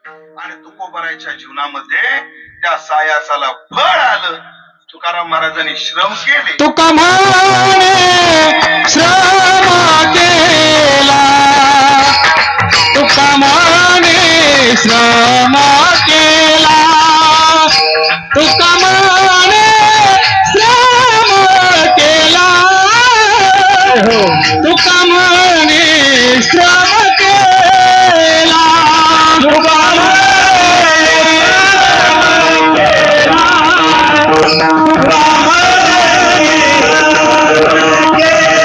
आणि तुकोबाराच्या जीवनामध्ये त्या सायासाला फळ आलं. तुकाराम महाराजांनी श्रम केले. तुका म्हणे श्रम केला, तुका म्हणे श्रम केला, तुका म्हणे श्रम केला, तुका म्हणे श्रम केला, तुका श्रम केला,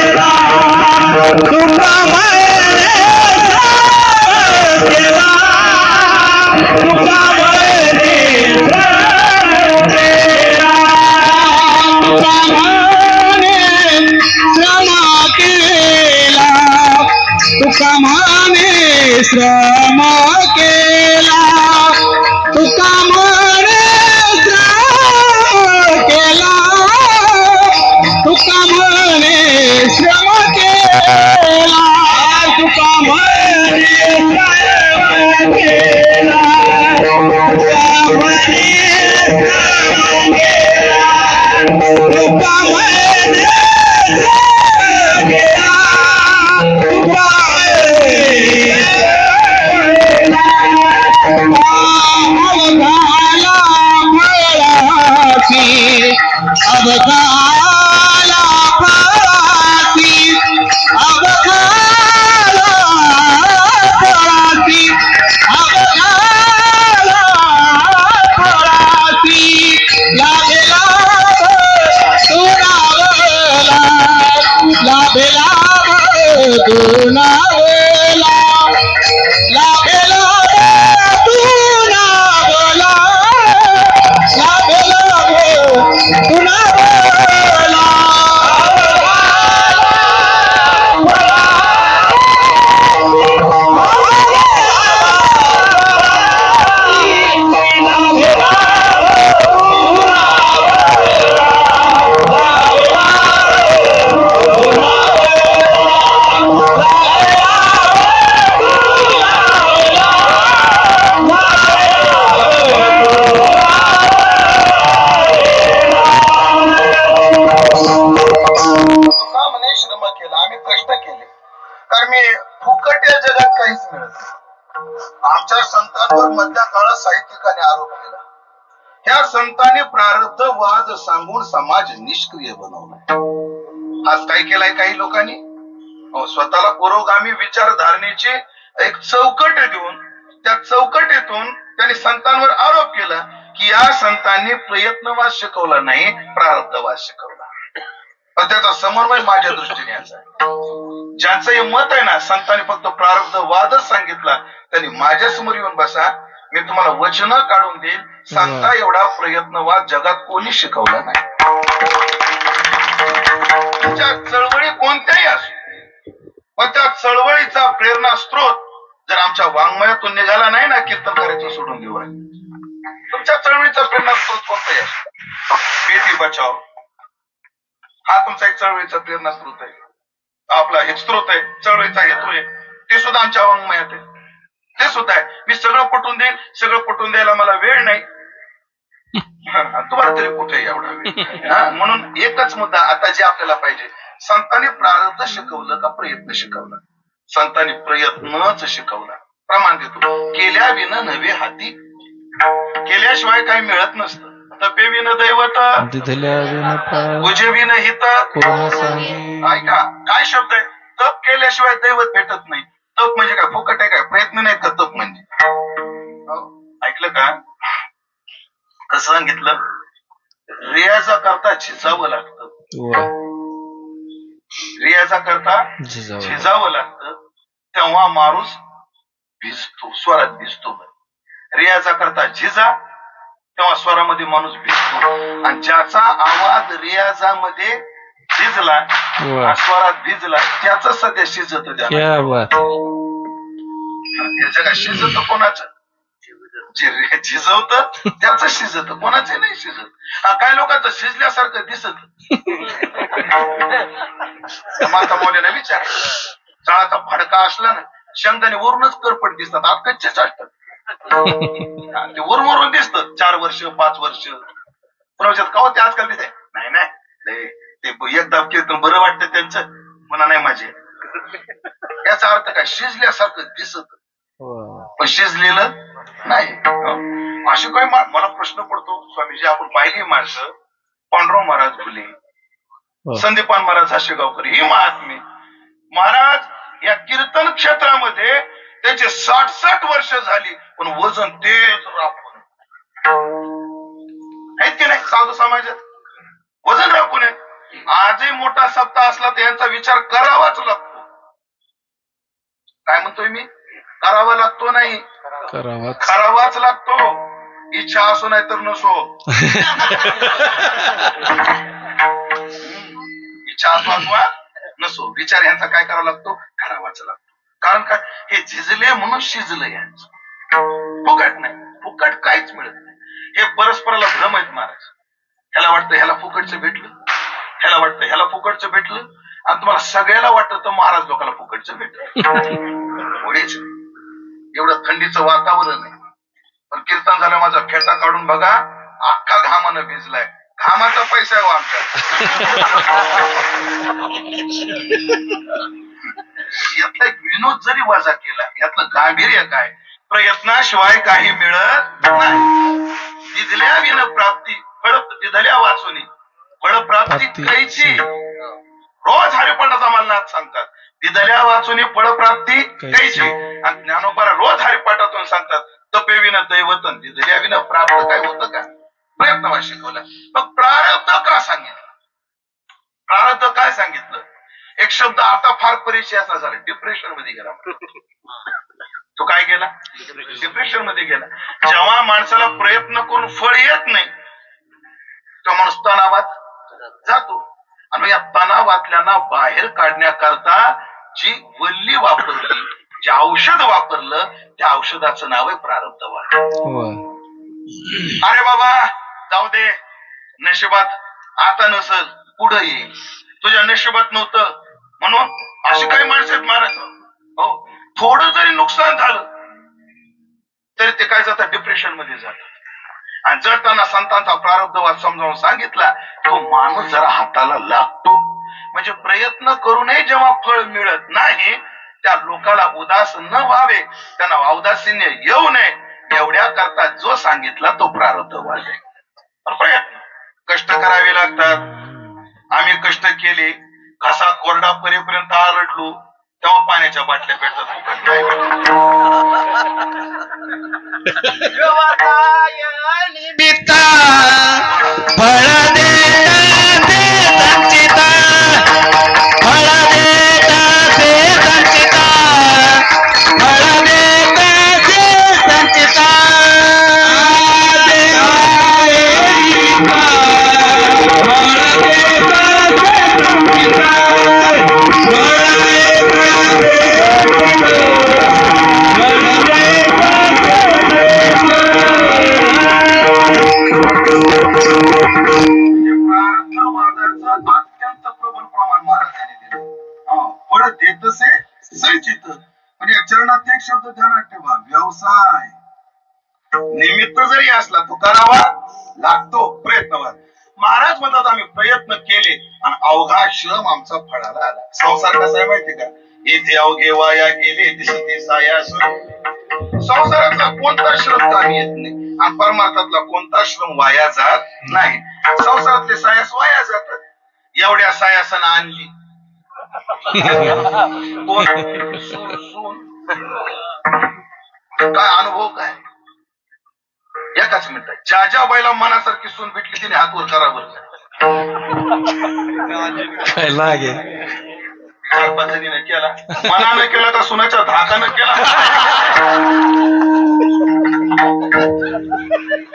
तुका म्हणे श्रम केला, तुका म्हणे श्रम केला, तुका म्हणे श्रम केला, तुका म्हणे श्रम केला, तुका म्हणे श्रम केला, तुका अवघाला फळाची, अवघाला फळाची, अवघाला फळाची, लाभेला तुनावला, लाभेला तुनावला, लाभेला तुनावला, लाभेला तुनावला. आमच्या संतांवर मधल्या काळात साहित्यिकाने आरोप केला. ह्या संतांनी प्रारब्ध वाद सांगून समाज निष्क्रिय बनवलाय. आज काय केलाय काही लोकांनी? स्वतःला पुरोगामी विचारधारणेची एक चौकट देऊन त्या चौकटीतून त्यांनी संतांवर आरोप केला की या संतांनी प्रयत्नवाद शिकवला नाही, प्रारब्धवाद शिकवला. पण त्याचा समन्वय माझ्या दृष्टीने असा आहे, ज्यांचं हे मत आहे ना संतांनी फक्त प्रारब्धवादच सांगितला, त्यांनी माझ्या समोर येऊन बसा, मी तुम्हाला वचन काढून देईल. संता एवढा प्रयत्नवाद जगात कोणी शिकवला नाही. तुमच्या चळवळी कोणत्याही असो, पण त्या चळवळीचा प्रेरणा स्त्रोत जर आमच्या वाङ्मयातून निघाला नाही ना, कीर्तन करायचं सोडून देऊ. तुमच्या चळवळीचा प्रेरणा स्त्रोत कोणताही असो, बेटी बचाव हा तुमचा एक चळवळीचा प्रेरणा स्त्रोत आहे, आपला एक स्त्रोत आहे, चळवळीचा हेतू आहे, ते सुद्धा आमच्या वाङ्मयात आहे. ते सुद्धा आहे. मी सगळं पटवून देईल, सगळं पटवून द्यायला मला वेळ नाही, तुम्हाला तरी कुठे एवढा वेळ. म्हणून एकच मुद्दा आता जे आपल्याला पाहिजे, संतांनी प्रारब्ध शिकवलं का प्रयत्न शिकवला? संतांनी प्रयत्नच शिकवला. प्रमाण देतो, केल्या विन नव्हे हाती, केल्याशिवाय काही मिळत नसतं. तपे विन दैवत, पूजे विन हित. ऐका काय शब्द आहे, तप केल्याशिवाय दैवत भेटत नाही. तप म्हणजे काय, फुकट आहे काय? प्रयत्न नाही का तप म्हणजे? ऐकलं का कसं सांगितलं? रियाजा करता झिजावं लागतं, रियाजा करता झिजावं लागतं, तेव्हा माणूस भिजतो, स्वरात भिजतो. रियाजा करता झिजा, तेव्हा स्वरामध्ये माणूस भिजतो. आणि ज्याचा आवाज रियाजामध्ये भिजला, स्वरात भिजला, त्याच सध्या शिजत. जगा शिजत कोणाचं? जे झिजवत त्याच शिजत, कोणाचं नाही शिजत. काय लोकांचं शिजल्यासारखं दिसत. माता मौल्याने विचार, जाळाचा फडका असला ना, शेंगदाणे वरूनच करपट दिसतात, आत कच्चेच असतात. ते वरून दिसत 4 वर्ष 5 वर्ष पुन्हा का ते आजकाल दिसते नाही नाही ते एकदा कीर्तन बरं वाटतं त्यांचं पुन्हा नाही माझे याचा अर्थ काय शिजल्यासारखं दिसत पण शिजलेलं नाही. अशी काही मला प्रश्न पडतो स्वामीजी आपण पाहिली माणसं पांडुरंग महाराज फुले संदीपान महाराज हाशेगावकर ही महात्मे महाराज या कीर्तन क्षेत्रामध्ये त्याचे 60-60 वर्ष झाली पण वजन तेच राखून आहेत की नाही. साधू समाजात वजन राखून आहे. आजही मोठा सप्ताह असला तर यांचा विचार करावाच लागतो. काय म्हणतोय मी करावा लागतो नाही करावाच लागतो. इच्छा असो नाही तर नसो इच्छा असो अथवा नसो विचार यांचा काय करावा लागतो करावाच लागतो. कारण काय हे झिजले म्हणून शिजलं यांचं फुकट नाही फुकट काहीच मिळत नाही. हे परस्पराला भ्रम आहेत महाराज. ह्याला वाटतं ह्याला फुकटचं भेटलं ह्याला वाटतं ह्याला फुकटचं भेटलं आणि तुम्हाला सगळ्याला वाटतं तर महाराज लोकांना फुकटचं भेटलं. पुढेच एवढं थंडीचं वातावरण आहे पण कीर्तन झालं माझा फेटा काढून बघा अख्खा घामानं भिजलाय. घामाचा पैसा आहे आमचा. यातला एक विनोद जरी वजा केला यातलं गांभीर्य काय प्रयत्नाशिवाय काही मिळत नाही. दिधल्या विन प्राप्ती फळ दिधल्या वाचुनी फळ प्राप्ती कैची रोज हरिपाठाचा मलनाथ सांगतात. दिधल्या वाचुनी फळ प्राप्ती कैची आणि ज्ञानोबारा रोज हरिपाठातून सांगतात तपे विन दैवतन दिधल्या विन प्राप्त काय होतं का प्रयत्न शिकवला. मग प्रारब्ध का सांगितलं प्रारब्ध काय सांगितलं. एक शब्द आता फार परिचय असा झाला डिप्रेशन मध्ये गेला. तो काय गेला डिप्रेशन मध्ये गेला. जेव्हा माणसाला प्रयत्न करून फळ येत नाही तो माणूस तणावात जातो आणि या तणावातल्यांना बाहेर काढण्याकरता जी वल्ली वापरली जे औषध वापरलं त्या औषधाचं नाव आहे प्रारब्धवाद. अरे बाबा जाऊ दे नशिबात आता नसल पुढे येईल तुझ्या नशिबात नव्हतं म्हणून अशी काही माणसं आहेत महाराज. हो थोडं जरी नुकसान झालं तरी ते काय जातात डिप्रेशन मध्ये जातात. आणि जर त्यांना संतांचा प्रारब्धवाद समजावून सांगितला तो माणूस जरा हाताला लागतो. म्हणजे प्रयत्न करूनही जेव्हा फळ मिळत नाही त्या लोकाला उदास न व्हावे त्यांना औदासीन्य येऊ नये एवढ्या करता जो सांगितला तो प्रारब्धवाद आहे. प्रयत्न कष्ट करावे लागतात. आम्ही कष्ट केले घसा कोरडा परेपर्यंत आरडलो तेव्हा पाण्याच्या बाटल्या भेटतात फुकट नाही भेटत. निमित्ता फळ देता ते संचिता फळ देता ते संचिता फळ देता ते संचिता अत्यंत प्रबल प्रमाण महाराजांनी दिलं. फळ देतसे संचित म्हणजे चरणात एक शब्द ध्यानात ठेवा व्यवसाय निमित्त जरी असला तो करावा लागतो प्रयत्नवाद. महाराज म्हणतात आम्ही प्रयत्न केले आणि अवघा श्रम आमचा फळाला आला. संसार कसा आहे माहिती का येथे अवघे वाया गेले दिसते सायास. संसारातला कोणता श्रम कामी येत नाही आणि परमार्थातला कोणता श्रम वाया जात नाही. संसारातले सायास वाया जातात. एवढ्या सायासन आणली काय अनुभव काय एकाच मिनिटात ज्या ज्या बाईला मनासारखी सून भेटली तिने हातवर करावं काय लागे 4-5 जणीनं केला मनानं केला का सुनाच्या धाकानं केला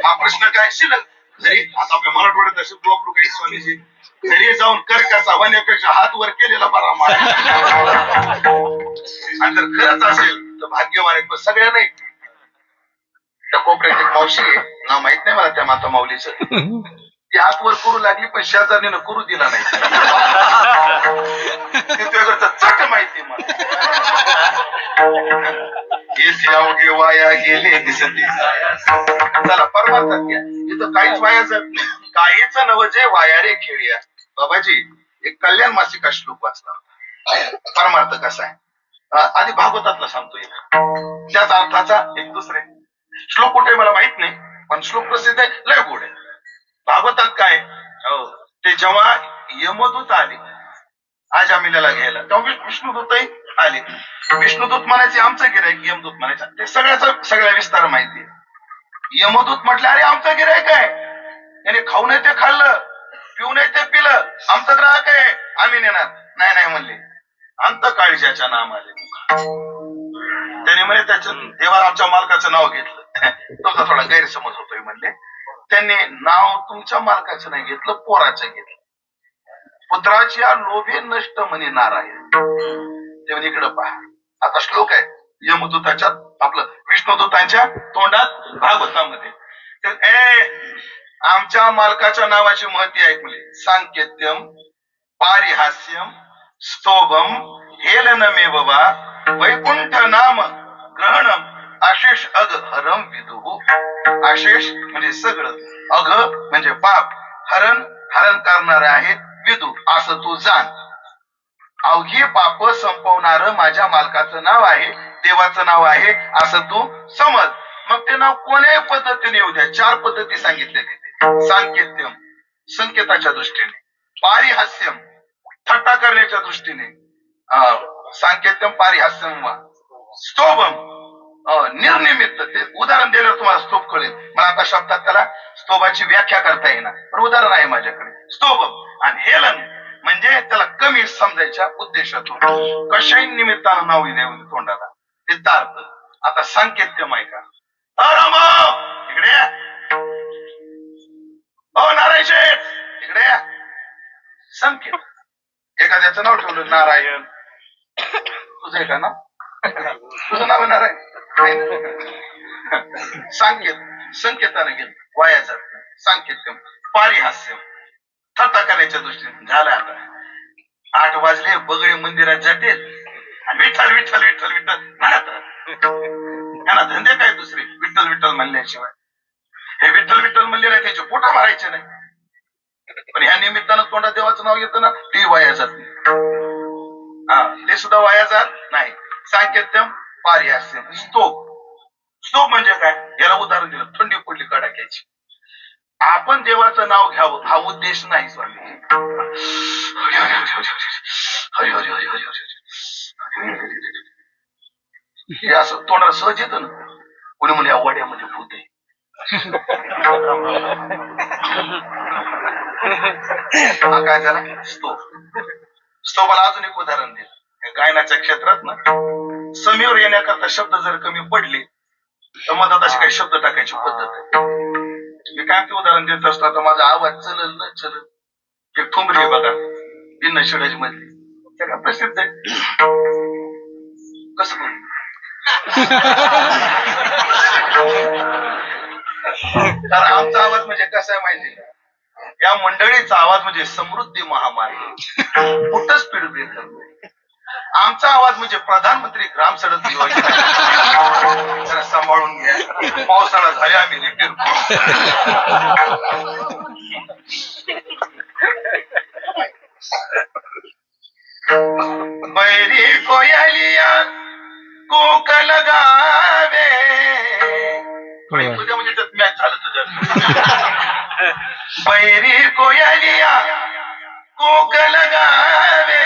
हा प्रश्न काय शिल्लक घरी आता आपल्या मराठवाड्यात असे वापरू काही स्वामीजी घरी जाऊन कर कसा होण्यापेक्षा हात वर केलेला बरा आणि जर खरंच असेल तर भाग्यवान आहे. पण सगळ्या नाही. त्या कोपऱ्यात एक मावशी आहे नाव माहित नाही मला त्या माता माऊलीचं ती हात वर करू लागली पण शेजारीनं करू दिला नाही. ते तुझ्याकडचं चट माहिती मला येथे अवघे वाया गेले दिसते. चला परमार्थात घ्या, इथं काहीच वाया जात नाही. काहीच नव जे वाया रे खेळूया. बाबाजी एक कल्याण मासिका श्लोक वाचला होता. परमार्थ कसा आहे आधी भागवतातला सांगतो. त्याच अर्थाचा एक दुसरे श्लोक कुठे मला माहित नाही, पण श्लोक प्रसिद्ध आहे, लय गोड आहे. भागवतात काय ते जेव्हा यमदूत आले आजामिलाला घ्यायला, तेव्हा विष्णुदूतही आले. विष्णुदूत म्हणायचे आमचं गिरायक, यमदूत म्हणायचं, ते सगळ्या विस्तार माहिती. यमदूत म्हटलं अरे आमचं गिरायक आहे, त्याने खाऊ नये ते खाल्लं, पिऊ नये ते पिलं, आमचा ग्राहक आहे, आम्ही नेणार नाही. नाही म्हणले, अंत काळजाच्या नामाले. त्याने म्हणे त्याचं देवा आमच्या मालकाचं नाव घेतलं. तुमचा थोडा गैरसमज होतोय म्हणले. त्यांनी नाव तुमच्या मालकाचं नाही घेतलं, पोराचं घेतलं. पुत्राची लोभे नष्ट म्हणे नारायण. ते म्हणजे इकडं पहा, आता श्लोक आहे यमदूताच्या आपलं विष्णुदूतांच्या तोंडात भागवतामध्ये. आमच्या मालकाच्या नावाची महती ऐकली. सांकेत्यम पारिहास्यम स्तोभम हेलनमेव वा वैकुंठ नाम ग्रहणम आशेष अग हरम विदुः. आशेष म्हणजे सगळं, अघ म्हणजे पाप, हरण करणारे आहे, विदू असं तू जाण. अवघी पाप संपवणार माझ्या मालकाचं नाव आहे, देवाचं नाव आहे असं तू समज. मग ते नाव कोण्याही पद्धतीने येऊ द्या. 4 पद्धती सांगितल्या तिथे. सांकेत्यम संकेताच्या दृष्टीने, पारिहास्यम थट्टा करण्याच्या दृष्टीने, सांकेत्यम पारिहास्यम वा स्तोभम निर्निमित्त. ते उदाहरण दिलं तुम्हाला स्तोभ कळेल. मला आता शब्दात त्याला स्तोभाची व्याख्या करता येणार, पण उदाहरण आहे माझ्याकडे. स्तोभम आणि हेलन म्हणजे त्याला कमी समजायच्या उद्देशातून कशाही निमित्तानं नाव देऊन तोंडाला त्याचा अर्थ. आता सांकेत्यम आहे का, इकडे या, नारायण शेठ इकडे या. संकेत, एखाद्याचं नाव ठेवलं नारायण, तुझं आहे का नाव, तुझं नाव नारायण. सांकेत संकेताने गेलं, वाया जात नाही. सांकेत्यम पारिहास्यम थट्टा करण्याच्या दृष्टीने. झालं आता 8 वाजले, बगळे मंदिरात जातील आणि विठ्ठल विठ्ठल विठ्ठल विठ्ठल म्हणत त्यांना धंदे काय दुसरे विठ्ठल विठ्ठल म्हणल्याशिवाय. हे विठ्ठल विठ्ठल म्हणले नाही, त्याचे पोटा मारायचे नाही. पण ह्या निमित्तानं तोंडात देवाचं नाव येतं ना, ते वाया जात नाही. ते सुद्धा वाया जात नाही. सांकेत्यम पारिहास्यम स्तोभ. स्तोभ म्हणजे काय, याला उदाहरण दिलं, थंडी पडली कडाक्याची, आपण देवाचं नाव घ्यावं हा उद्देश नाही स्वामी. हरी हरी हरी हरी हरी हरी हरी हे असं तोंडाला सहज येतं ना. कोणी म्हणे वाड्यामध्ये भूत आहे. हा काय झाला स्तोभ. स्तोभाला अजून एक उदाहरण दिलं. गायनाच्या क्षेत्रात ना समीवर येण्याकरता शब्द जर कमी पडले तर मधात अशी काही शब्द टाकायची पद्धत आहे. मी काय ते उदाहरण देत असतो. आता माझा आवाज चलल न चलल एक ठुमरी बघा भिन्न शिडाची मधली, त्या प्रसिद्ध आहे. कसं करू कारण आमचा आवाज म्हणजे कसा आहे माहिती का, या मंडळीचा आवाज म्हणजे समृद्धी महामार्ग, कुठं स्पीड ब्रेकर. आमचा आवाज म्हणजे प्रधानमंत्री ग्राम सडक योजना. जरा सांभाळून घ्या, पावसाळा झाले आम्ही रिपेअर बैरी कोयलिया कोक लगावे. तुझ्या म्हणजे मॅच झालं तुझ्या. बैरी कोयलिया कोक लगावे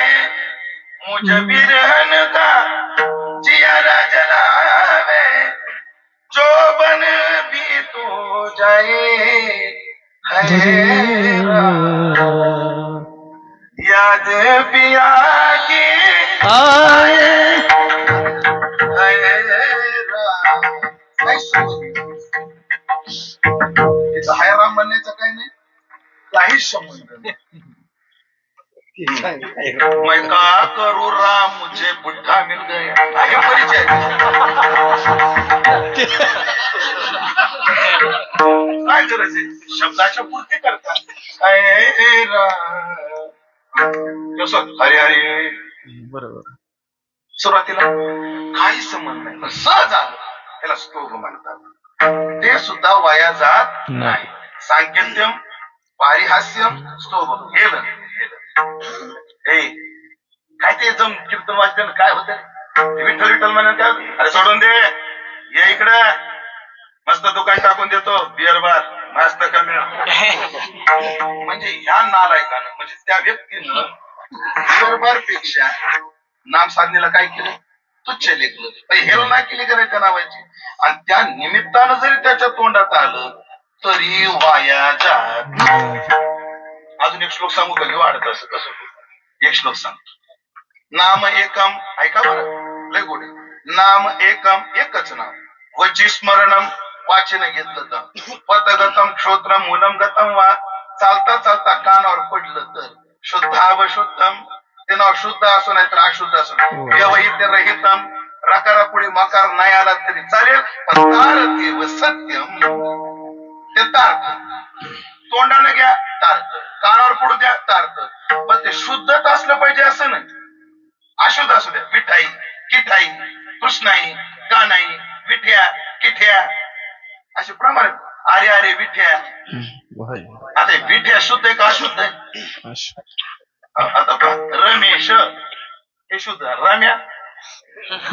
मुझे बिरहन का जियारा जलावे. जो बन भी तू जाए याद पिया की आए. हाय राम म्हणण्याचं काही नाही, काहीच संबंध नाही. मैं का करू राम मुझे बुढ़ा मिल गया. आहे परिचय काय करायचे, शब्दाच्या पूर्ती करतात. हरे हरे बरोबर. सुरुवातीला काही संबंध नाही, पण सहज आलं त्याला स्तोभ म्हणतात. ते सुद्धा वाया जात नाही. सांकेत्यम, पारिहास्यम, स्तोभ गेलं. हे काय ते जम कीर्तन वाचन काय होतं, विठ्ठल विठ्ठल म्हणा काय, अरे सोडून दे, ये इकडे मस्त दुकान टाकून देतो बिअर बार मस्त कमी. म्हणजे ह्या नालायकानं, म्हणजे त्या व्यक्तीनं बिअर बार पेक्षा नाम साधनेला काय केलं, तुच्छ लेखलं, हेलना केली का नाही त्या नावाची. आणि त्या निमित्तानं जरी त्याच्या तोंडात आलं तरी वाया जात. अजून एक श्लोक सांगू का, वाढत असं कसं. एक श्लोक सांगतो. नाम एकम, ऐका बरं लय गोड. नाम एकम, एकच नाम. वची स्मरणम, वाचन घेतलं तर. पतगतम श्रोत्रम मूलम गतम वा, चालता चालता कानावर पडलं तर. शुद्धावशुद्धम, ते नाव शुद्ध असो नाही तर अशुद्ध असो. व्यवहित रहितम, रकारा पुढे मकार नाही आला तरी चालेल, पण तारते व सत्यम, ते तारत. तोंडाने घ्या तारत, कानावर पडू द्या तारत, पण ते शुद्धच असलं पाहिजे असं नाही. अशुद्ध असू द्या, मिठाई किठाई कृष्णाई कानाई विठ्या किठ्या असे प्रमाण. अरे अरे विठ्या, आता विठ्या शुद्ध आहे का अशुद्ध आहे. आता पहा, रमेश हे शुद्ध, रम्या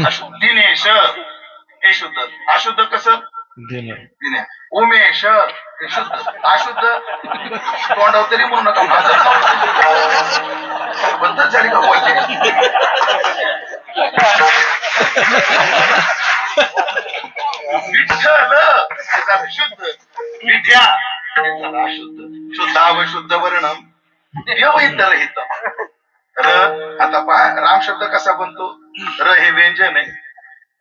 अशुद्ध, दिनेश हे शुद्ध, अशुद्ध कसं दिन्या. उमेश हे शुद्ध, अशुद्ध तोंडावर तरी म्हणू नका माझं बद्दल झाली का बोलते. विठ्ठल हे झालं शुद्ध, विठ्या हे झालं अशुद्ध. शुद्ध अवशुद्ध वर्णम व्यवहित रहित. र, आता पहा राम शब्द कसा बनतो. र हे व्यंजन आहे,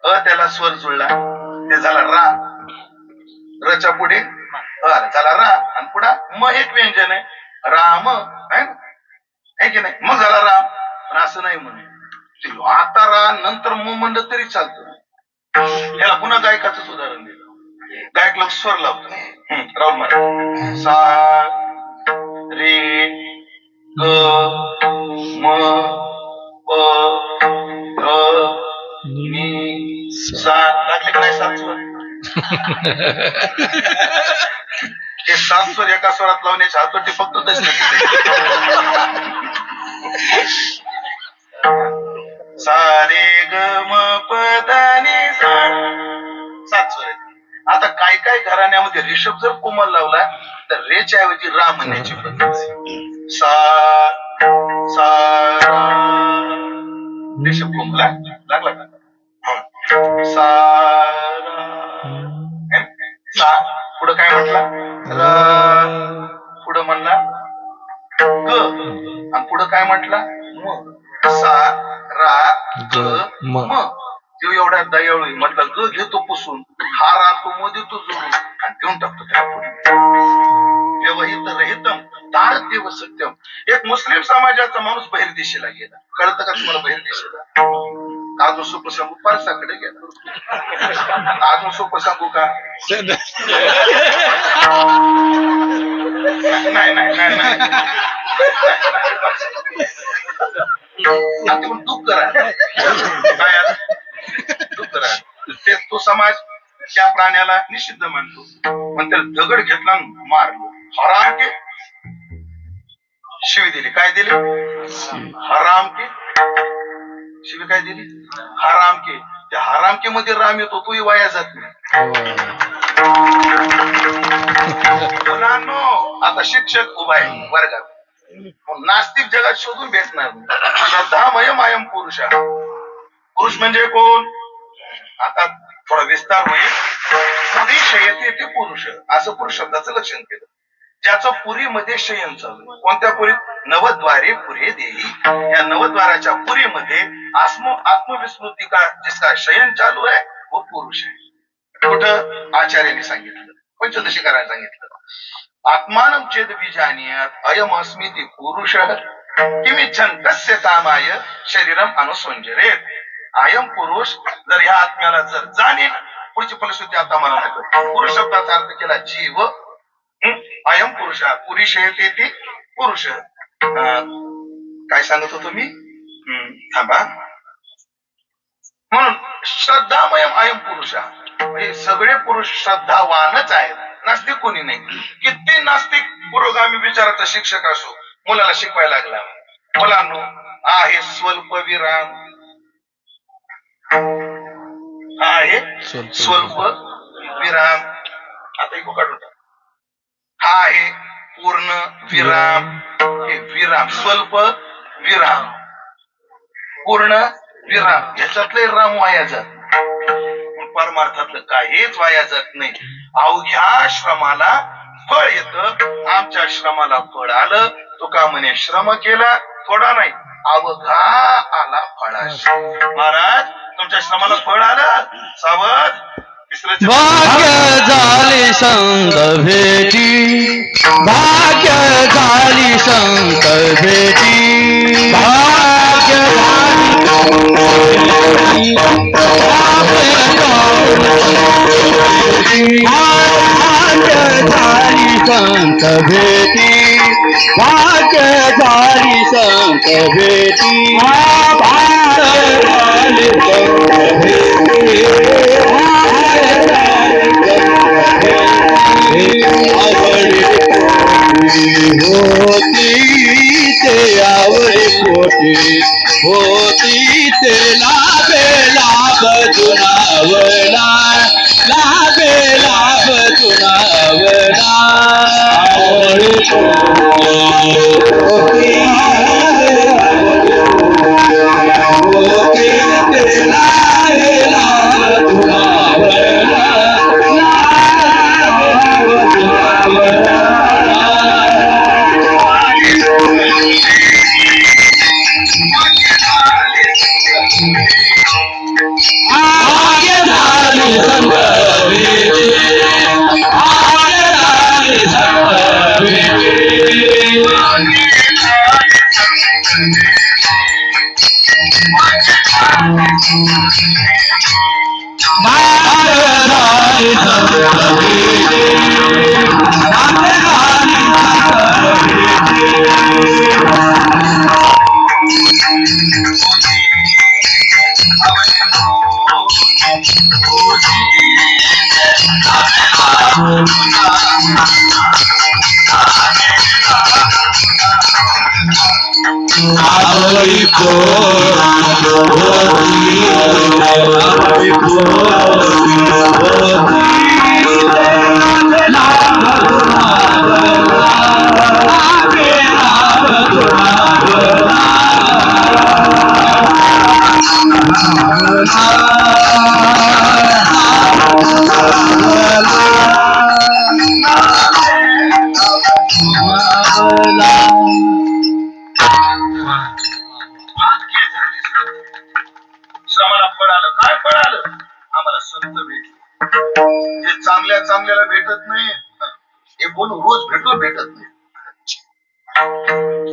अ त्याला स्वर जुळला ते झाला रा, रच्या पुढे झाला रा, आणि पुढा म एक व्यंजन आहे राम आहे की नाही, मग झाला राम. पण असं नाही म्हणून आता रा नंतर म म्हणलं तरी चालतं. याला पुन्हा गायकाचंच उदाहरण दिलं. गायक लोक स्वर लावतो. राहुल महाराज सा रे ग म प ध नि सा, लागले का नाही सात स्वर. हे सात स्वर एका स्वरात लावण्याची हातोटी फक्त तशी. सा रे ग म प ध नि सा, सात स्वर आहेत. आता काय काय घराण्यामध्ये रिषभ जर कोमल लावला तर रेच्या ऐवजी रा म्हणण्याची पद्धत. सा सा रिषभ कोमला लागला का. सा सा पुढं काय म्हटला, पुढं म्हणला ग, आणि पुढं काय म्हटला म. सा रा ग म. तो एवढा दयाळू म्हटलं ग घेतो पुसून, हा राहतो म देतो जोडून आणि देऊन टाकतो त्याला पुढे. व्यवहित रहितम तारते व सत्यम. एक मुस्लिम समाजाचा माणूस बहिर्देशीला गेला, कळतं का तुम्हाला बहिर्देशीला. अजून सोपं सांगू, परसाकडे गेला. अजून सोपं सांगू का, नाही नाही नाही नाही, दुःख करा काय दुःख करा. ते तो समाज त्या प्राण्याला निषिद्ध मानतो, पण त्याला दगड घेतला मारलो. हराम के शिवी दिली, काय दिली हराम के शिवी, काय दिली हराम के. त्या हराम के मध्ये राम येतो, तोही वाया जात नाही. मुलांनो आता शिक्षक उभा आहे वर्गात, नास्तिक जगात शोधून भेटणार नाही. श्रद्धामय मायम पुरुष, पुरुष म्हणजे कोण, आता थोडा विस्तार होईल. पुरी शयते ते पुरुष, असं पुरुष शब्दाचं लक्षण केलं. ज्याचं पुरीमध्ये शयन चालू. कोणत्या पुरीत, नवद्वारे पुरे देई. या नवद्वाराच्या पुरीमध्ये आत्मविस्मृती का जिसका शयन चालू आहे वो पुरुष आहे. कुठं आचार्याने सांगितलं, पंचदशीकाराने सांगितलं. आत्मानं चेद बीजानियत अयम अस्मिति पुरुष किमिच्छन कस्य कामाय शरीरम अनुसंजरेत. अयम पुरुष जर ह्या आत्म्याला जर जाणील, पुढची फलश्रुती आता मला नाही. पुरुष शब्दाचा अर्थ केला जीव. अयम पुरुष पुरुष येते ते पुरुष. काय सांगत होतो मी, थांबा. म्हणून श्रद्धामयम अयम पुरुष, म्हणजे सगळे पुरुष श्रद्धावानच आहेत, नास्तिक कोणी नाही. किती नास्तिक पुरोगामी विचाराचा शिक्षक असो, मुलाला शिकवायला लागला, मुलांनो आहे स्वल्प विराम, आहे स्वल्प विराम, आता इको काढून टाक. हा आहे पूर्ण विराम, हे विराम स्वल्प विराम पूर्ण विराम, ह्याच्यातले राम वाया जात, परमार्थातलं काहीच वाया जात नाही. अवघ्या श्रमाला फळ येतं, आमच्या श्रमाला फळ आलं. तुका म्हणे श्रम केला थोडा नाही, अवघा आला फळाशी. महाराज तुमच्या श्रमाला फळ आलं, सावध. भाग्य झाली संत भेटी, भाग्य झाली संत भेटी, भाग्य झाली संत भेटी, भाग्य झाली संत भेटी, भाग्य झाली संत भेटी. होती ते आवडी पोटी, होती ते लाभे लाभ जुनावला, लाभे लाभ जुनावला. होती ते लाभे लाभ जुनावला. श्रमाला फळ आलं. काय फळ आलं? आम्हाला संत भेटले, जे चांगल्या चांगल्याला भेटत नाही, हे बोलून रोज भेटत नाही.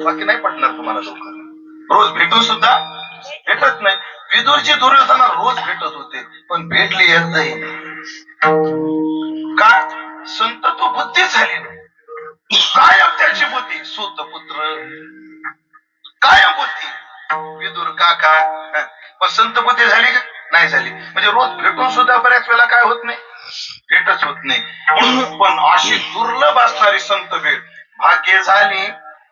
बाकी नाही पटणार तुम्हाला. लोक रोज भेटून सुद्धा भेटत नाही. विदुरची दुर्योधना रोज भेटत होते, पण भेटले एकदाही का? संत तो बुद्धी झाली नाही. कायम त्याची बुद्धी, सूत पुत्र कायम बुद्धी, विदुर काका. पण संत बुद्धी झाली का? नाही झाली. म्हणजे रोज भेटून सुद्धा बऱ्याच वेळा काय होत नाही, भेटच होत नाही. म्हणून पण अशी दुर्लभ असणारी संत भेट भाग्य झाली.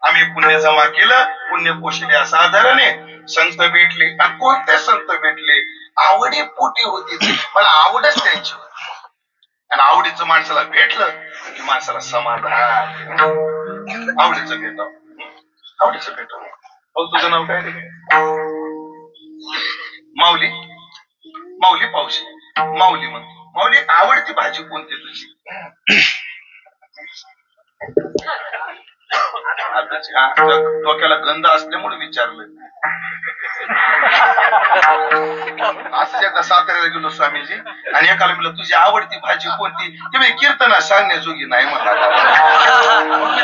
आम्ही पुण्य जमा केलं, पुण्य पोषले असाधारणे संत भेटले. आणि कोणते संत भेटले? आवडी पोटी होती, मला आवडच त्यांची होती. आणि आवडीचं माणसाला भेटलं की माणसाला समाधान. आवडीचं भेटावं, आवडीचं भेटावं. हो, तुझं नाव काय? माऊली. माऊली पावशी. माऊली म्हणतो. माऊली आवडती भाजी कोणती तुझी? डोक्याला गंध असल्यामुळे विचारलं. असं एकदा साताऱ्याला गेलो स्वामीजी, आणि एकाला म्हणलं तुझी आवडती भाजी कोणती? ते मी कीर्तना सांगण्याजोगी नाही म्हणला.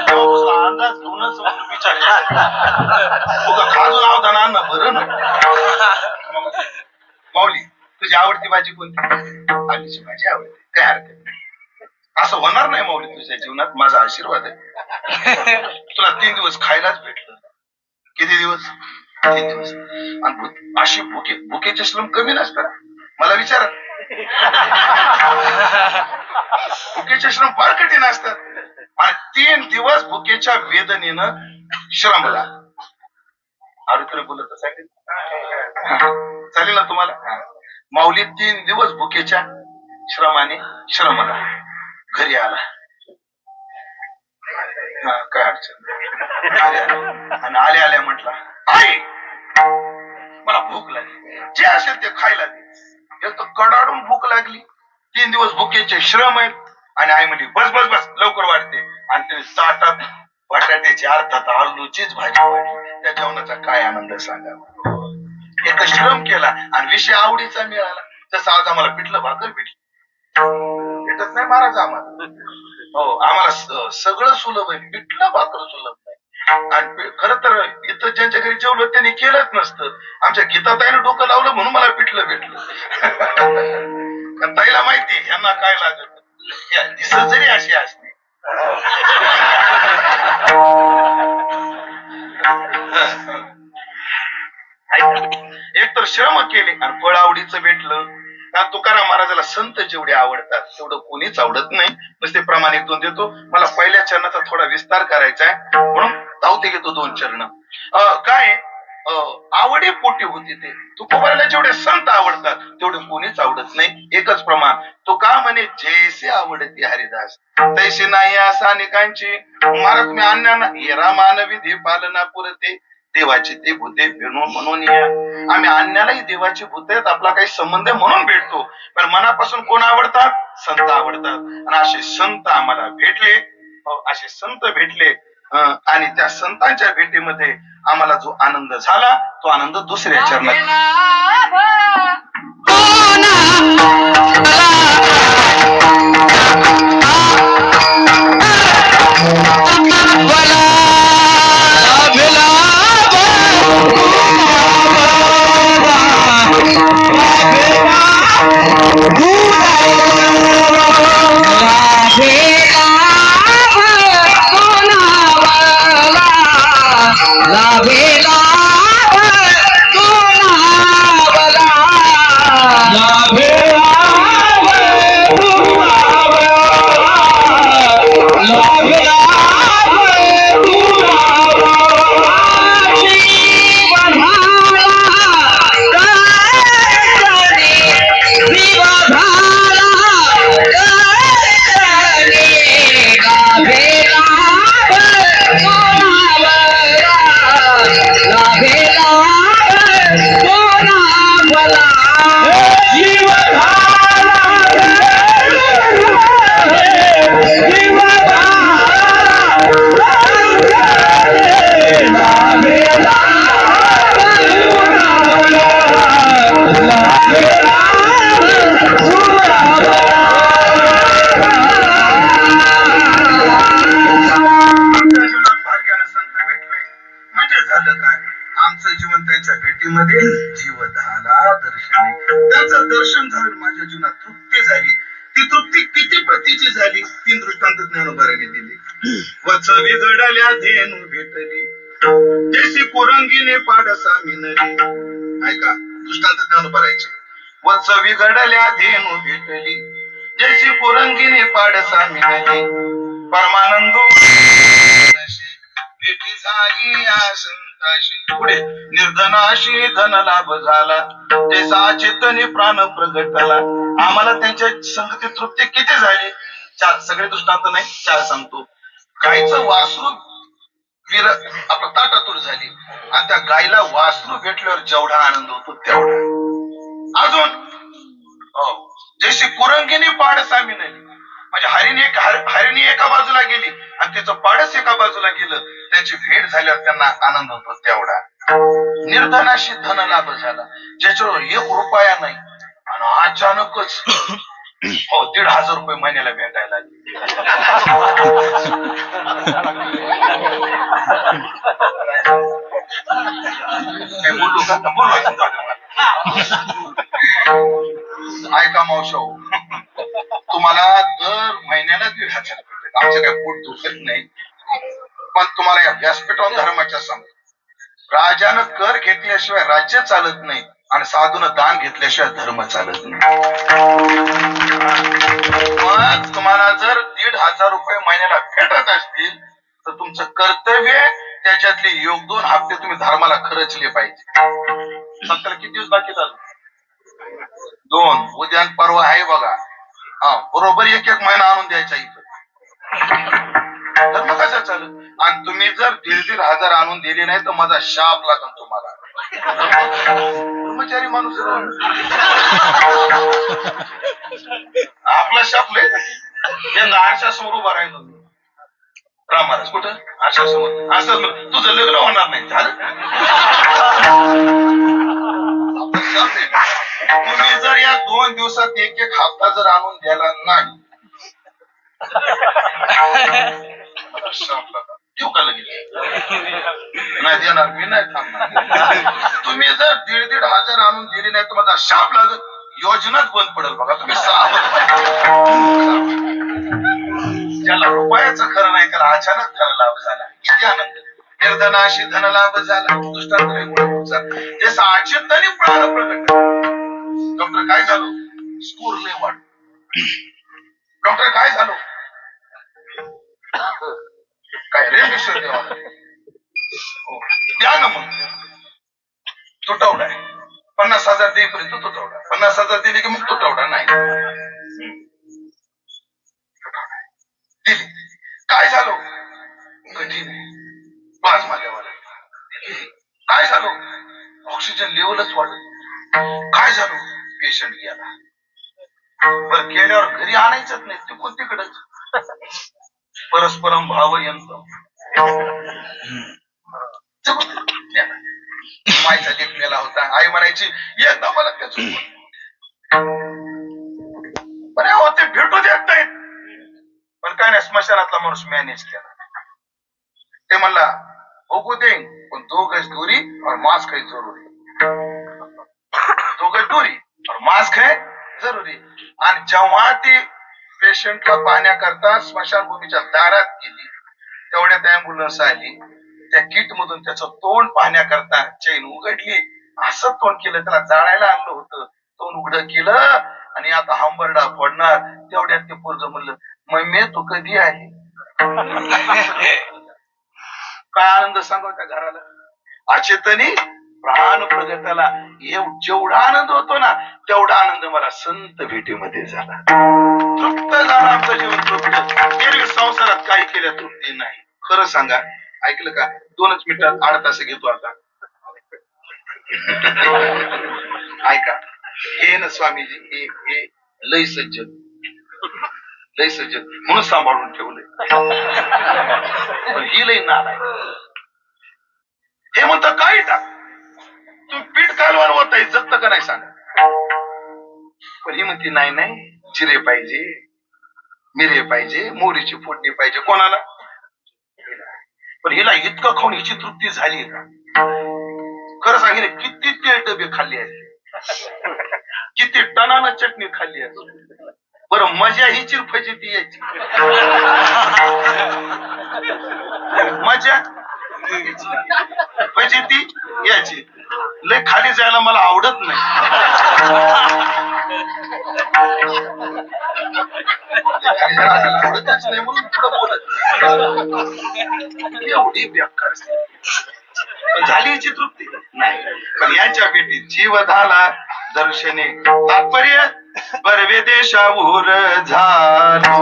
तेव्हापासून अंदाज घेऊनच विचार खाजून आवताना अन्न बरं ना. माऊली तुझी आवडती भाजी कोणती? आलूची भाजी आवडते. काय हरकत नाही. असं होणार नाही माऊली तुझ्या जीवनात, माझा आशीर्वाद आहे. तुला 3 दिवस खायलाच भेटलं. किती दिवस? 3 दिवस. आणि अशी भुकेचे श्रम कमी नसतात. मला विचार. भुकेचे श्रम फार कठीण असतात आणि 3 दिवस भुकेच्या वेदनेनं श्रमला. आरुद्र बोलत चालेल ना तुम्हाला. माऊली 3 दिवस भुकेच्या श्रमाने श्रमला घरी आला. काय अडचण. आणि आल्या म्हटला, आई मला भूक लागली, जे असेल ते खायला दे. एक तर कडाडून भूक लागली, 3 दिवस भुकेचे श्रम आहेत. आणि आई म्हणली बस बस बस लवकर वाढते. आणि ते ताटात बटाट्याची अर्थात आलूचीच भाजी वाढली. त्या जेवणाचा काय आनंद सांगा. एक श्रम केला आणि विषय आवडीचा मिळाला. तसं आज आम्हाला पिठलं भाकर भेटत नाही महाराज आम्हाला. हो आम्हाला सगळं सुलभ आहे, पिठलं भाकर सुलभ नाही. आणि खरं तर इथं ज्यांच्या घरी जेवलं त्यांनी केलंच नसतं. आमच्या गीताताईनं डोकं लावलं म्हणून मला पिठलं भेटलं. ताईला माहिती यांना काय लागत. दिसत जरी अशी असते. एक तर श्रम केले आणि फळ आवडीचं भेटलं. तुकाराम महाराजाला संत जेवढे आवडतात तेवढं कोणीच आवडत नाही. नुसते प्रामाणिकतून देतो. मला पहिल्या चरणाचा थोडा विस्तार करायचा आहे म्हणून धावते घेतो 2 चरण. काय आवडी पोटी होती ते. तुकोबाला जेवढे संत आवडतात तेवढे कोणीच आवडत नाही. एकच प्रमाण तो का म्हणे जैसे आवडती हरिदास तैसे नाही असा अनेकांची. महाराज मी अन्याना येरा मानविधी पालना पुरते देवाची ते भूते भेणू म्हणून या. आम्ही अन्यालाही देवाची भूत आहेत, आपला काही संबंध म्हणून भेटतो. पण मनापासून कोण आवडतात? संत आवडतात. आणि असे संत आम्हाला भेटले. असे संत भेटले आणि त्या संतांच्या भेटीमध्ये आम्हाला जो आनंद झाला तो आनंद दुसऱ्या चरणात. दर्शन झालं माझ्या जीवनात तृप्ती झाली. ती तृप्ती किती प्रतीची झाली 3 दृष्टांत ज्ञानोबाराने दिली. वत्स विघडल्या धेनु भेटली जैसी कुरंगीने पाडसा मिनली. ऐका दृष्टांत ज्ञानोबाराचे. वत्स विघडल्या धेनु भेटली जैसी कुरंगीने पाडसा मिनली. परमानंदो भेटी झाली संताशी. पुढे निर्धनाशी धन लाभ झाला जैसा चेतनी प्राण प्रगटला. आम्हाला त्यांच्या संगती तृप्ती किती झाली? 4. सगळे दृष्टांत नाही 4 सांगतो. गायचं वासरू विर आपलं ताटातूर झाली आणि त्या गायला वासरू भेटल्यावर जेवढा आनंद होतो तेवढा. अजून जशी कुरंगिनी पाडसा मिनली म्हणजे हरिणी एका बाजूला गेली आणि त्याचं पाडस एका बाजूला गेलं. त्याची भेट झाल्यावर त्यांना आनंद होतो तेवढा. निर्धनाशी धन लाभ झाला ज्याच्यावर 1 रुपया नाही आणि अचानकच 1,500 रुपये महिन्याला भेटायला लागले. बोललो का बोललो. ऐका मावशो तुम्हाला दर महिन्याला 1,500 रुपये. आमचं काही पोट दुखत नाही पण तुम्हाला या व्यासपीठावर धर्माच्या समोर राजानं कर घेतल्याशिवाय राज्य चालत नाही आणि साधून दान घेतल्याशिवाय धर्म चालत नाही. मग तुम्हाला जर 1,500 रुपये महिन्याला भेटत असतील तर तुमचं कर्तव्य त्याच्यातले 1-2 हप्ते तुम्ही धर्माला खर्चले पाहिजे. संताला किती दिवस बाकी झालं? 2. उद्या परवा आहे बघा. हा, बरोबर 1-1 महिना आणून द्यायचा इथं. धर्म कसा चालू? आणि तुम्ही जर 1,500 आणून दिले नाही तर माझा शाप लागेल तुम्हाला. कर्मचारी माणूस आपला शाप लय. यंदा आरशासमोर उभा राहिलो राम महाराज. कुठं? आरशासमोर. असं तुझं लग्न होणार नाही झालं. तुम्ही जर या 2 दिवसात 1-1 हप्ता जर आणून द्यायला नाही ठेवू का लगेच? नाही देणार मी, नाही थांबणार. तुम्ही जर 1,500 आणून दिले नाही तर माझा शाप लागत. योजनाच बंद पडेल बघा. तुम्ही ज्याला रुपयाचं खरं नाही त्याला अचानक धन लाभ झाला. किती आनंद. निर्धनाशी धन लाभ झाला. दृष्टांत जसं अचिंतनी प्राण प्रकट. डॉक्टर काय झालो? स्कोर लय वाढ. डॉक्टर काय झालो? काय रे विश्व देवाला द्या ना मग. तुटवडा आहे. 50,000 देईपर्यंत तुटवडा. 50,000 दिले की मग तुटवडा नाही. दिली. काय झालो? कठीण आहे. Plasma level. काय झालो? ऑक्सिजन लेवलच वाढत. काय झालो? पेशंट गेला. बरं गेल्यावर घरी आणायचंच नाही. तिकडून तिकडच. परस्परम भाव यंत्र. मायचा लेख मेला होता. आई म्हणायची एकदा मला त्याच पण ते भेटू देत नाहीत. पण काय नाही, स्मशानातला माणूस मॅनेज केला. ते म्हणला बघू दे पण 2 गज दूरी और मास्क है जरूरी. 2 गज दूरी और मास्क है जरुरी. आणि जेव्हा ती पेशंटला पाहण्याकरता स्मशानभूमीच्या दारात गेली तेवढ्यात अँब्युलन्स आली. त्या किट मधून त्याचं तोंड पाहण्याकरता चैन उघडली. असं तोंड केलं. त्याला जाळायला आणलं होतं. तोंड उघडं केलं आणि आता हंबरडा फोडणार. तेवढ्यात ते पोरगं म्हणलं मम्मी तू कधी आली? काय आनंद सांगाव त्या घराला. अचेतनी प्राण प्रगटाला जेवढा आनंद होतो ना तेवढा आनंद मला संत भेटीमध्ये झाला. तृप्त झाला आमचं जीवन. तृप्त. संसारात काही केल्या तृप्ती नाही. खरं सांगा. ऐकलं का? 2च मिनिटात 8 तास घेतो आता. ऐका हे ना स्वामीजी हे लय सज्जन म्हणून सांभाळून ठेवलंय. ही लय नालाय. हे म्हणतं काही टाक. तुम्ही पीठ कालवान होता जगत का नाही सांगा. पण ही म्हणते नाही नाही जिरे पाहिजे, मिरे पाहिजे, मोरीची फोडणी पाहिजे. कोणाला? पण हिला इतकं खाऊन हिची तृप्ती झाली का? खरं सांगितलं किती तेल डबे खाल्ले असते, किती टनानं चटणी खाल्ली असते. बरं मजा हिची फजिती यायची. मजा फजिती यायची. लय खाली जायला मला आवडत नाही. आवडतच नाही म्हणून पुढं बोलत. एवढी बेकार झाली याची तृप्ती नाही. पण यांच्या भेटीत जीव झाला दर्शने. तात्पर्य बर्वे देशावर झालो.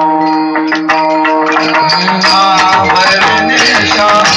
बर्वे देशावर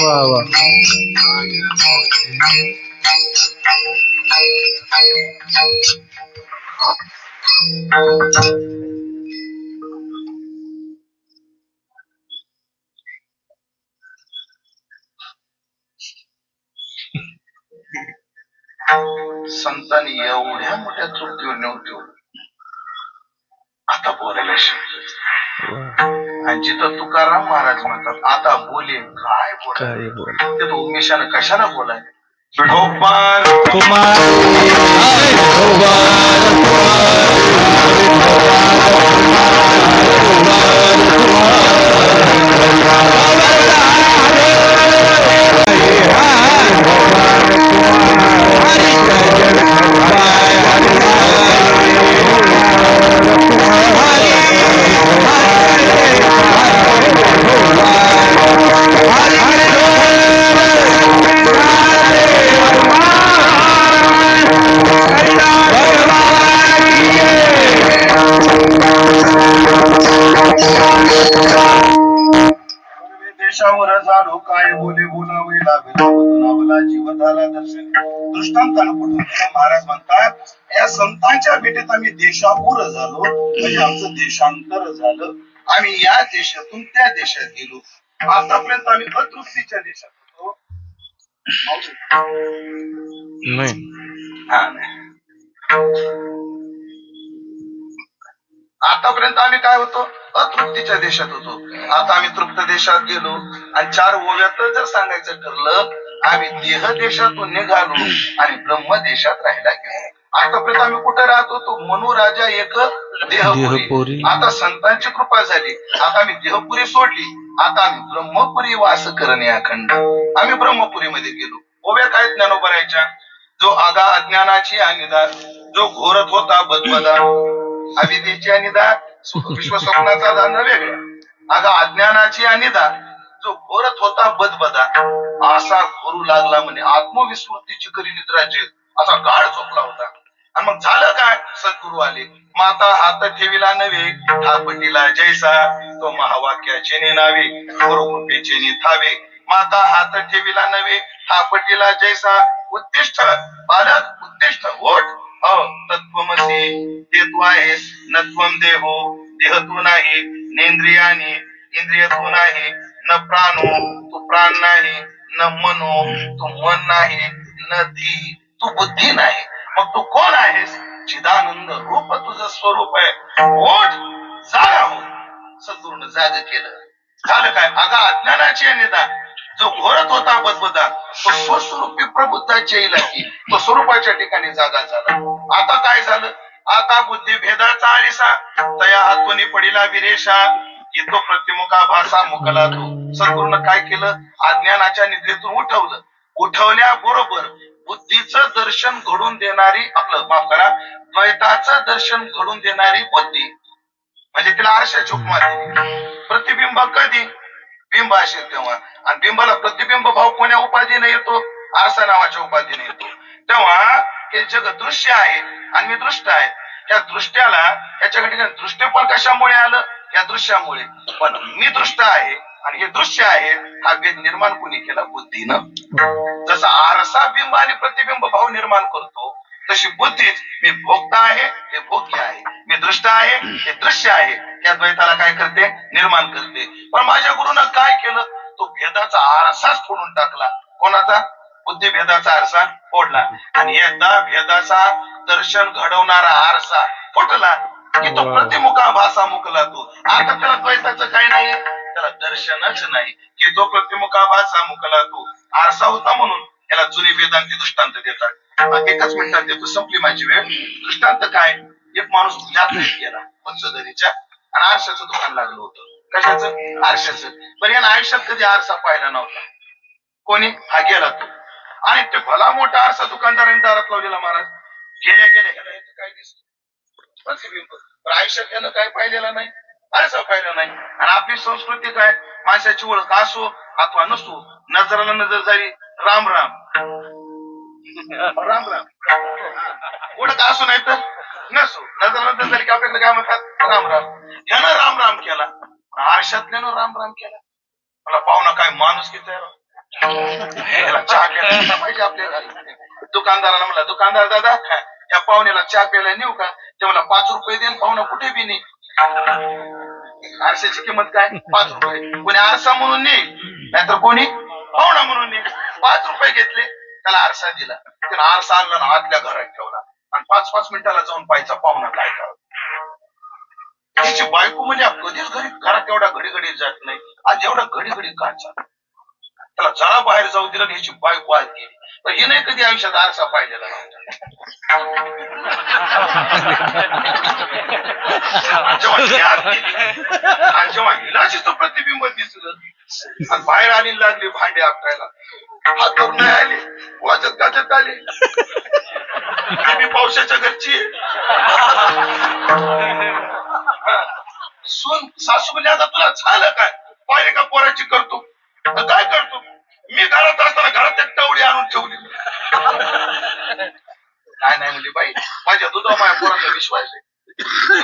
वा वा. संतांनी एवढ्या मोठ्या चुकीवर नव्हती आता बोलायला शिकलो. आणि जिथं तुकाराम महाराज म्हणतात आता बोले काय बोला ते तो उमेशानं कशाला बोलाय. विठोबार कुमार देशावर झालो काय बोले बोलावे लागला जीवनाला दर्शन दृष्टांतानं कुठून महाराज म्हणतात या संतांच्या भेटीत आम्ही देशापूर झालो म्हणजे आमचं देशांतर झालं. आम्ही या देशातून त्या देशात गेलो. आतापर्यंत आम्ही अतृप्तीच्या देशात होतो. आतापर्यंत आम्ही काय होतो अतृप्तीच्या देशात होतो. आता आम्ही तृप्त देशात गेलो. आणि 4 ओव्यात जर सांगायचं ठरलं आम्ही देह देशातून निघालो आणि ब्रह्म देशात राहिला गेलो. आतापर्यंत आम्ही कुठे राहत होतो मनुराजा एक देहपुरी. आता संतांची कृपा झाली आता आम्ही देहपुरी सोडली. आता आम्ही ब्रह्मपुरी वास करणे अखंड आम्ही ब्रह्मपुरीमध्ये गेलो. ओव्या काय ज्ञानोबरायच्या जो आगा अज्ञानाची अनिदा जो घोरत होता बदबदा अविद्येची अनिदा विश्वस्वप्नाचा दांडा वेगळा. आगा अज्ञानाची अनिदा जो घोरत होता बदबदा असा घोरू लागला म्हणे आत्मविस्मृतीची करी निद्राचे असा गाढ झोपला होता. आणि मग झालं काय सद्गुरू आले. माता हात ठेविला नव्हे हा पटीला जैसा तो महावाक्याचे नेनावे गुरुकृपेचे निथावे. माता हात ठेविला नव्हे हा पटीला जैसा उत्तिष्ठ बालक उत्तिष्ठ ओठ तत्वमसी ते तू आहेस न त्वम देहो देह तू नाही नेंद्रियानी इंद्रिय तू नाही न प्राणो तू प्राण नाही न मनो तू मन नाही न धी तू बुद्धी नाही. मग तू कोण आहेस चिदानंद रूप तुझं स्वरूप आहे. ओठ जागा हो सद्गुरूनं जाग केलं. झालं काय आगा अज्ञानाची अनिदा जो घोरत होता बदबदा तो स्वस्वरूपी प्रबुद्धाच्या इलाकी तो स्वरूपाच्या ठिकाणी जागा झाला. आता काय झालं आता बुद्धी भेदाचा आरिसा तया हातून पडिला विरेशा येतो प्रतिमुखा भासा मुकला तो. सद्गुरूनं काय केलं अज्ञानाच्या निद्रेतून उठवलं. उठवल्याबरोबर बुद्धीचं दर्शन घडून देणारी आपलं माफ करा द्वैताचं दर्शन घडून देणारी बुद्धी म्हणजे तिला आरशाची उपमा दिली. प्रतिबिंब कधी बिंब असेल तेव्हा आणि बिंबाला प्रतिबिंब भाव कोण्या उपाधीने येतो आरसा नावाच्या उपाधीने येतो. तेव्हा हे जग दृश्य आहे आणि मी दृष्ट आहे. त्या दृष्ट्याला याच्याकडे दृष्टी पण कशामुळे आलं या दृश्यामुळे. पण मी दृष्ट आहे आणि हे दृश्य आहे हा भेद निर्माण कोणी केला बुद्धीनं. जसा आरसा बिंब आणि प्रतिबिंब भाव निर्माण करतो तशी बुद्धीच मी भोगता आहे हे भोग्य आहे मी दृष्ट आहे हे दृश्य आहे या द्वैताला काय करते निर्माण करते. पण माझ्या गुरुनं काय केलं तो भेदाचा आरसाच फोडून टाकला. कोणाचा बुद्धी भेदाचा आरसा फोडला आणि एकदा भेदाचा दर्शन घडवणारा आरसा फुटला की तो प्रतिमुखा भासा मुकला तो. आता त्याला द्वैताचं काय नाही त्याला दर्शनच नाही की तो प्रतिमुखा भासा मुकला तो. आरसा होता म्हणून याला जुनी वेदांती दृष्टांत देतात. एकच मिनिटात देतो संपली माझी वेळ. दृष्टांत काय एक माणूस यात्रेत गेला पंचदरीच्या आणि आरशाचं दुकान लागलं होतं. कशाचं आरशाचं. पण यानं आयुष्यात कधी आरसा पाहिला नव्हता. कोणी हा गेला तो आणि ते भला मोठा आरसा दुकानदारांनी दारात लावलेला महाराज गेल्या गेल्या काय दिसत प्रतिबिंब. आयुष्यात यानं काय पाहिलेलं नाही आरसा पाहिला नाही. आणि आपली संस्कृती काय माणसाची ओळख असो अथवा नसो नजराला नजर झाली राम राम राम राम ओळख असो नाही तर नसो नजराला नजर झाली की आपल्याकडे काय म्हणतात राम राम. ह्यानं राम राम केला आरशातल्यानं राम राम केला. मला पाहुणा काय माणूस किती याला चहा प्यायला पाहिजे आपल्याला. दुकानदाराला म्हणला, दुकानदार दादा या पाहुण्याला चहा प्यायला नेऊ का? ते मला 5 रुपये देईन, पाहुणा कुठे बी नाही. आरशाची किंमत काय? 5 रुपये. कोणी आरसा म्हणून ने, नाहीतर कोणी पाहुणा म्हणून ने. 5 रुपये घेतले, त्याला आरसा दिला. त्याला आरसा आणला ना आतल्या घरात ठेवला आणि 5-5 मिनिटाला जाऊन पाहायचा पाहुणा काय करत. त्याची बायको म्हणजे कधीच घरात एवढा घडी घडी जात नाही, आज एवढा घडी घडी का चालत. त्याला जरा बाहेर जाऊ दिलं ह्याची बायको आज गेली. पण हे नाही कधी आयुष्यात आरसा पाहिलेला नव्हता. जेव्हा हिलाची तो प्रतिबिंब दिसलं आणि बाहेर आली लागली भांडे आपटायला, हात धरून नाही आले, वाजत गाजत आले. मी पावसाच्या घरची सून सासू म्हणजे आता तुला झालं काय? पाहिजे का पोराची करतो? काय करतो? मी घरात असताना घरात एक टवडी आणून ठेवली. काय नाही म्हणजे बाई, माझ्या दुधा माझ्या पोराचा विश्वास आहे.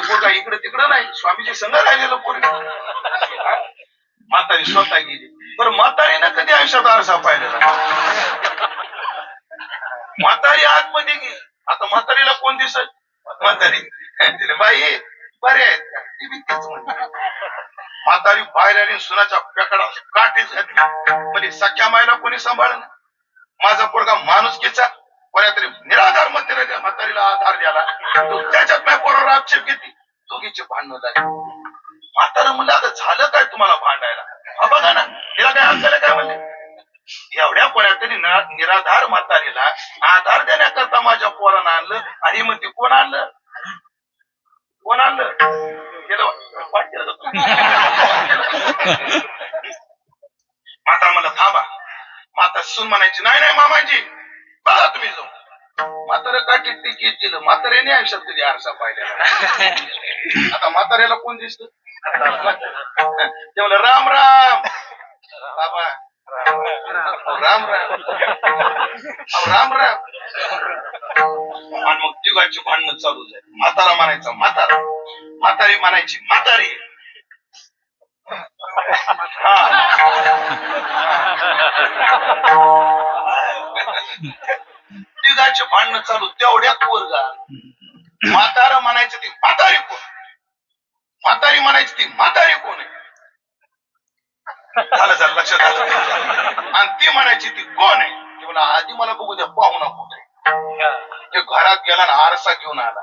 पोरगा इकडे तिकडे नाही, स्वामीजी संग राहिलेलं पोरगा. म्हातारी स्वतः गेली. बरं म्हातारीनं कधी आयुष्यात आरसा पाहिलेला? म्हातारी आतमध्ये गेली. आता म्हातारीला कोण दिसत? म्हातारी तिला बाई बरे आहेत का? ती बी तेच म्हणते. म्हातारी बाहेर आली, सुनाच्या पेकडा काठीच घातली. म्हणजे सख्या मायला कोणी सांभाळलं? माझा पोरगा माणुसकीचा कोणा तरी निराधार मध्ये म्हातारीला आधार द्याला, त्याच्यात माझ्या पोरावर आक्षेप घेतली. दोघीचे भांडणं झाले. म्हातारं म्हणलं आता झालं काय तुम्हाला भांडायला? हा बघा ना, तिला काय आमच्याला काय म्हणले? एवढ्या कोणा तरी निराधार म्हातारीला आधार देण्याकरता माझ्या पोरानं आणलं आणि मग ते कोण आणलं? कोण आणलं? म्हातारा म्हणलं थांबा. म्हातारा सून म्हणायची नाही नाही मामाजी बघा तुम्ही जाऊ. म्हातारा का टिकटिकीत दिलं. म्हाताऱ्याने आयुष्यात कधी आरसा पाहिलेला. आता म्हाताऱ्याला कोण दिसत? ते म्हणलं राम राम बाबा, राम राम राम राम. आणि मग तिघांची भांडणं चालू झाली. म्हातारा म्हणायचा म्हातारा, म्हातारी म्हणायची म्हातारी. तिघांची भांडणं चालू. तेवढ्यात पोरगा म्हातारा म्हणायचं ती म्हातारी कोण? म्हातारी म्हणायची ती म्हातारी कोण आहे? झालं झालं लक्षात आलं. आणि ती म्हणायची ती कोण आहे? ती म्हणा आधी मला बघू द्या पाहुणा कुठे. ते घरात गेला ना आरसा घेऊन आला.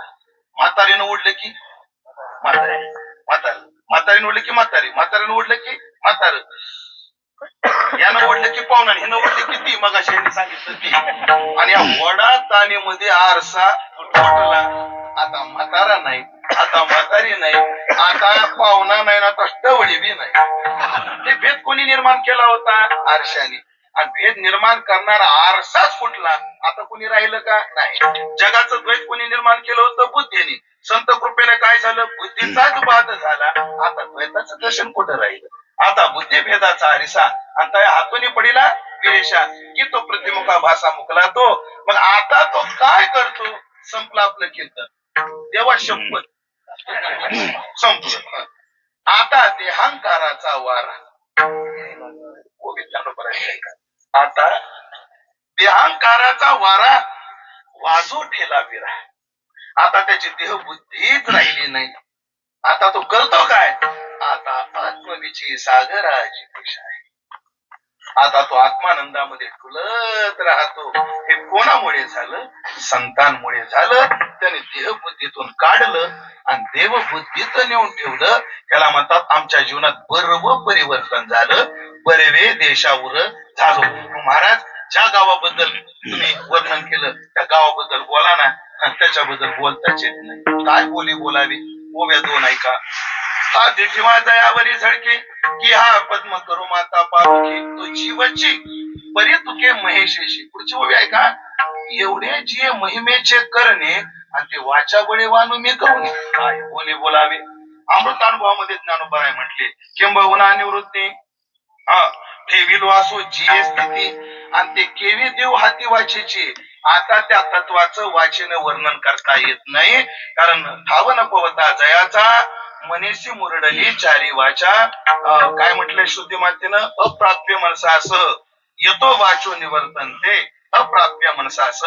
म्हातारीनं उडलं की म्हातारी, म्हातारी म्हातारीनं उडलं की म्हातारी, म्हातारीनं उडलं की म्हातार, यानं ओढलं की पाहुणा, हिनं ओढलं की ती. मग अशी सांगितलं ती. आणि या वडा तानेमध्ये आरसा तुटला. आता म्हातारा नाही, आता म्हातारी नाही, आता पाहुणा नाही, आता टवळी बी नाही. ते भेद कोणी निर्माण केला होता? आरशाने. आणि भेद निर्माण करणारा आरसाच फुटला. आता कोणी राहिलं का? नाही. जगाचं द्वैत कोणी निर्माण केलं होतं? बुद्धीने. संत कृपेने काय झालं? बुद्धीचाच बाद झाला. आता द्वैताचं दर्शन कुठं राहिलं? आता बुद्धिभेदाचा आरिसा आता हातोनी पडिला विरेशा की तो प्रतिमुखा भाषा मुकला तो. मग आता तो काय करतो? संपलं आपलं कीर्तन. देवा शपथ संपलं. आता देहांकाराचा वारा. आता देहांकाराचा वारा वाजू ठेला विरा. आता त्याची देहबुद्धीच राहिली नाही. आता तो करतो काय? आता आत्मविची सागराची दिशा आहे. आता तो आत्मानंदामध्ये फुलत राहतो. हे कोणामुळे झालं? संतांमुळे झालं. त्याने देहबुद्धीतून काढलं आणि देवबुद्धीत नेऊन ठेवलं. त्याला म्हणतात आमच्या जीवनात बर्व परिवर्तन झालं. बर्वे देशावर झालो. महाराज ज्या गावाबद्दल तुम्ही वर्णन केलं त्या गावाबद्दल बोला ना. त्याच्याबद्दल बोलताच येत नाही. काय बोलावी? ओव्या दोन ऐका. हा दिठिमा दयावरी झळके की हा पद्म करू माता पारुखी तो जीवची परी तुके महेशेशी. पुढची ओवी ऐका. एवढे जे महिमेचे करणे आणि ते वाचा बळे वानू मी करून काय बोलावे. अमृतानुभवामध्ये ज्ञानोबराय म्हटले किंबहुना निवृत्ती ठेविलो असो जी स्थिती आणि ते केवी देव हाती वाचेची. आता त्या तत्वाचं वाचन वर्णन करता येत नाही. कारण ठाव न पवता जयाचा मनीषी मुरडली चारी वाचा. काय म्हटलंय शुद्धी मातेनं? अप्राप्य मनसा असं येतो वाचो निवर्तन ते अप्राप्य मनसास,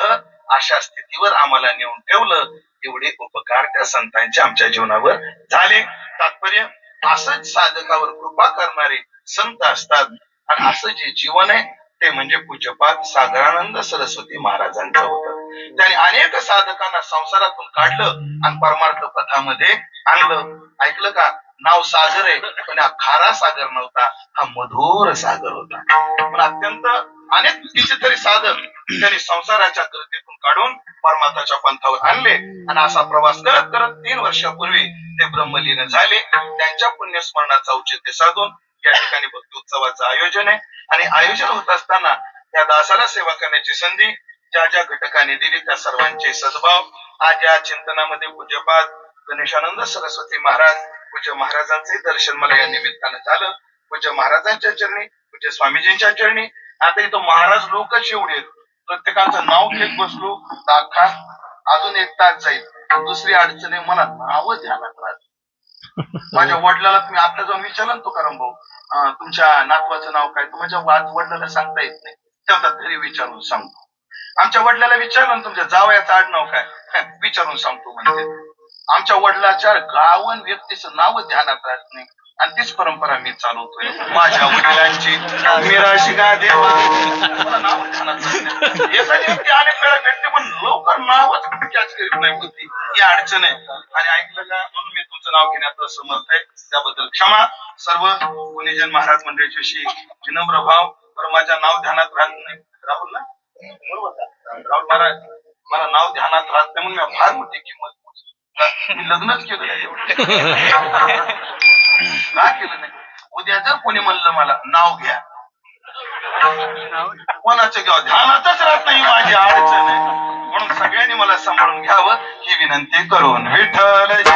अशा स्थितीवर आम्हाला नेऊन ठेवलं. एवढे उपकार त्या संतांचे आमच्या जीवनावर झाले. तात्पर्य असंच साधकावर कृपा करणारे संत असतात. आणि असं जे जीवन आहे ते म्हणजे पूज्यपाद सागरानंद सरस्वती महाराजांचं होतं. त्यांनी अनेक साधकांना संसारातून काढलं आणि परमार्थ पथामध्ये आणलं. ऐकलं का? नाव सागर आहे, पण हा खारा सागर नव्हता, हा मधुर सागर होता. पण अत्यंत अनेक कितीतरी साधक त्यांनी संसाराच्या गर्दीतून काढून परमार्थाच्या पंथावर आणले. आणि असा प्रवास करत करत 3 वर्षापूर्वी ते ब्रह्मलीन झाले. त्यांच्या पुण्यस्मरणाचं औचित्य साधून या ठिकाणी भक्ती उत्सवाचं आयोजन आहे. आणि आयोजन होत असताना त्या दासाला सेवा करण्याची संधी ज्या ज्या घटकांनी दिली त्या सर्वांचे सद्भाव आज या चिंतनामध्ये पूज्यपाद गणेशानंद सरस्वती महाराज पूज्य महाराजांचे दर्शन मला या निमित्तानं झालं. पूज्य महाराजांच्या चरणी, पूज्य स्वामीजींच्या चरणी. आता इथं महाराज लोकच एवढे आहेत, प्रत्येकाचं नाव घेत बसलो तर अख्खा अजून 1 तास जाईल. दुसरी अडचण आहे, मला नाव ध्यानात राहत. माझ्या वडिलाला तुम्ही आता जाऊन विचारलं ना तुकाराम भाऊ, तुमच्या नातवाचं नाव काय? तर माझ्या वडिलाला सांगता येत नाही, तेव्हा घरी विचारून सांगतो. आमच्या वडिलाला विचारलं ना तुमच्या जावयाचं आडनाव काय? विचारून सांगतो म्हणते. आमच्या वडिलाच्या गावन व्यक्तीचं नाव ध्यानात राहत नाही आणि तीच परंपरा मी चालवतोय. माझ्या वडिलांची मिराशी गा देवा, मला नाव ध्यानात राहत नाही. एखादी व्यक्ती अनेक वेळा भेटते पण लवकर नावच कॅच करीत नाही होती, ही अडचण आहे. आणि ऐकलं का? म्हणून मी तुमचं नाव घेण्यात असमर्थ आहे, त्याबद्दल क्षमा. सर्व गुणीजन महाराज मंडळीशी विनम्र भाव. पण माझ्या नाव ध्यानात राहत नाही. राहुल ना, राहुल महाराज, मला नाव ध्यानात राहत नाही म्हणून मी फार मोठी किंमत मी लग्नच केलं नाही. का केलं नाही? उद्या जर कोणी म्हणलं मला नाव घ्या, कोणाचं घ्यावं ध्यानातच राहत नाही, माझी अडचण आहे. म्हणून सगळ्यांनी मला सांभाळून घ्यावं ही विनंती करून विठ्ठल जय.